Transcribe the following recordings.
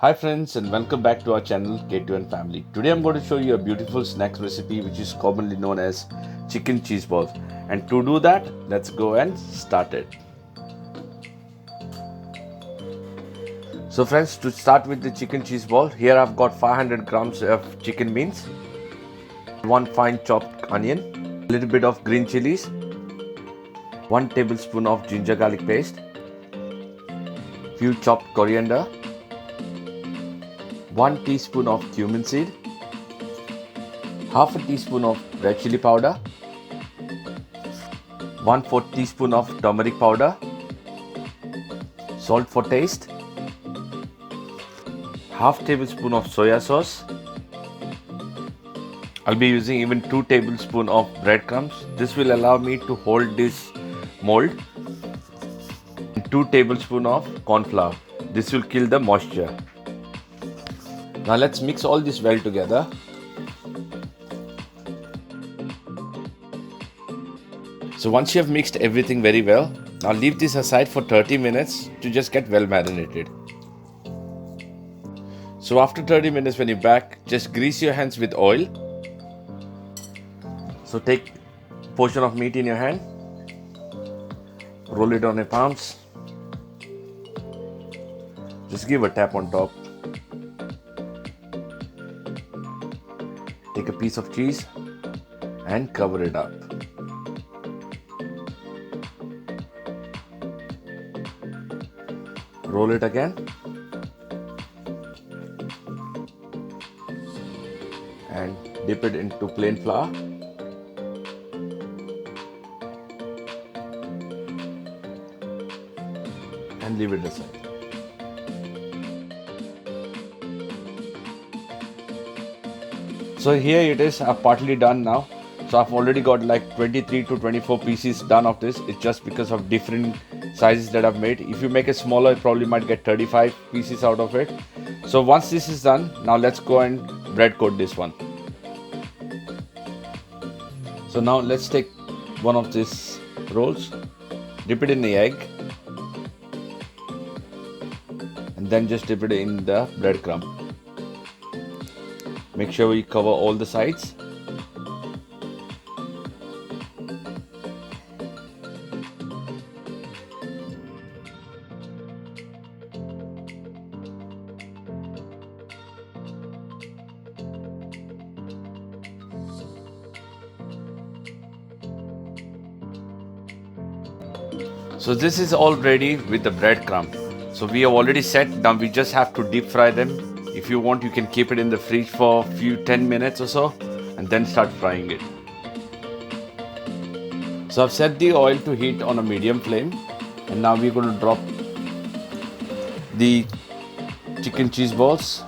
Hi friends and welcome back to our channel K2N Family. Today I'm going to show you a beautiful snack recipe which is commonly known as chicken cheese balls. And to do that, let's go and start it. So friends, to start with the chicken cheese ball, here I've got 500 grams of chicken beans, 1 fine chopped onion, a little bit of green chilies, 1 tablespoon of ginger garlic paste, few chopped coriander, 1 teaspoon of cumin seed, half a teaspoon of red chili powder, 1/4 teaspoon of turmeric powder, salt for taste, half tablespoon of soya sauce. I'll be using even 2 tablespoons of breadcrumbs. This will allow me to hold this mold. And 2 tablespoons of corn flour. This will kill the moisture. Now let's mix all this well together. So once you have mixed everything very well, now leave this aside for 30 minutes to just get well marinated. So after 30 minutes when you're back, just grease your hands with oil. So take a portion of meat in your hand, roll it on your palms, just give a tap on top. Take a piece of cheese and cover it up. Roll it again and dip it into plain flour. And leave it aside. So here it is, I've partly done now. So I've already got like 23 to 24 pieces done of this. It's just because of different sizes that I've made. If you make it smaller, you probably might get 35 pieces out of it. So once this is done, now let's go and bread coat this one. So now let's take one of these rolls, dip it in the egg, and then just dip it in the breadcrumb. Make sure we cover all the sides. So this is all ready with the breadcrumb. So we have already set, now we just have to deep fry them. If you want, you can keep it in the fridge for a few 10 minutes or so and then start frying it. So I've set the oil to heat on a medium flame and now we're going to drop the chicken cheese balls.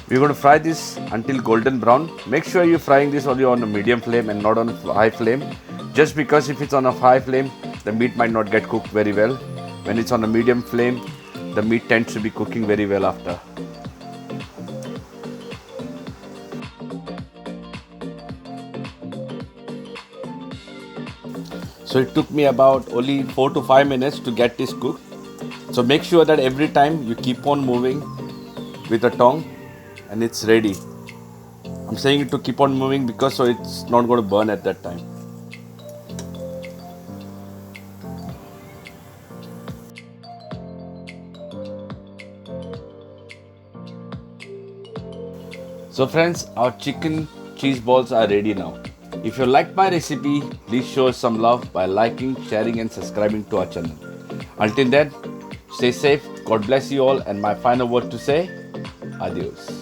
We're going to fry this until golden brown. Make sure you're frying this only on a medium flame and not on a high flame. Just because if it's on a high flame, the meat might not get cooked very well. When it's on a medium flame, the meat tends to be cooking very well after. So it took me about only 4 to 5 minutes to get this cooked. So make sure that every time you keep on moving with a tongue and it's ready. I'm saying it to keep on moving because so it's not going to burn at that time. So friends, our chicken cheese balls are ready now. If you liked my recipe, please show us some love by liking, sharing and subscribing to our channel. Until then, stay safe, God bless you all, and my final word to say, adios.